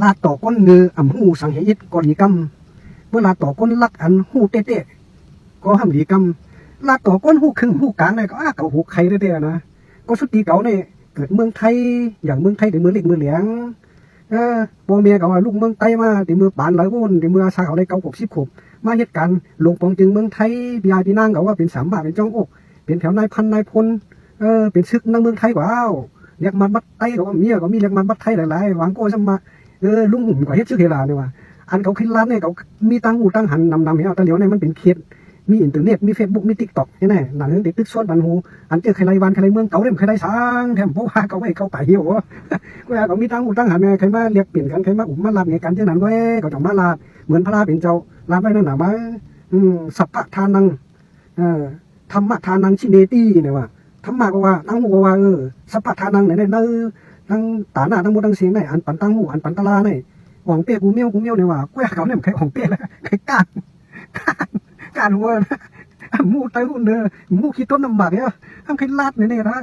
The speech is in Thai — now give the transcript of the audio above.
ลาต่อก้นเงืออ่ำหูสังเหยิตก็ดีกำเวลาต่อก้นลักอันหูเต้ๆก็ห้ามดีกำลาต่อก้นหูครึ่งหูกลางเลยก็เก่าหูใครเต้ๆนะก็สุดที่เก่าเนี่ยเกิดเมืองไทยอย่างเมืองไทยแต่เมืองเล็กเมืองเหลียงพ่อเมียก็ว่าลูกเมืองไทยมาแต่เมืองปานหลายวนแต่เมืองชาเขาได้90 ขวบมาเหตุการณ์หลวงปองจึงเมืองไทยพี่ยาพี่นางก็ว่าเป็น3 บาทเป็นจ้องอกเป็นแถวนายพันนายพลเป็นซึกนั่งเมืองไทยกว่าเรียกมันบัดไทยก็ว่าเมียก็มีเรียกมันบัดไทยหลายๆหวังโก้ซะมาลุงหุ่มก็เฮ็ดชื่อเฮลาเนี่ยว่าอันเขาขึ้นร้านเนี่ยเขามีตังหูตังหันนำเห็นเอาตะเหลียวเนี่ยมันเป็นเขตมีอินเทอร์เน็ตมีเฟซบุ๊กมีติ๊กต็อกนี่แน่หนังเด็กตึกส่วนบันหูอันเจอใครไรวันใครไรเมืองเก่าเริ่มใครไรสร้างแถมเพราะว่าเขาไม่เข้าไปเหี่ยวก็เขามีตังหูตังหันไงใครมาเรียกเปลี่ยนกันใครมามาลาบเนี่ยกันที่นั้นก็เขาจะมาลาบเหมือนพระราเป็นเจ้าลาบไว้นั่นหนามาสัพพะทานังธรรมะทานังชิเนตี้เนี่ยว่าธรรมะก็ว่าตั้งหูก็ว่าสัพพะทานังเนี่ยทั้งตาหน้าทั้งหมดทั้งเสียงเนี่ยอันปันตั้งหูอันปันตะลาเนี่ยหวังเปี้ยกูเมียวเนี่ยว่ากูอยากเขาเนี่ยใครหวังเปี้ยแล้วใครการหัวมูไตหุ่นเนอมูขี้ต้นน้ำหมักเนี่ยทำใครลาดเนี่ยนะ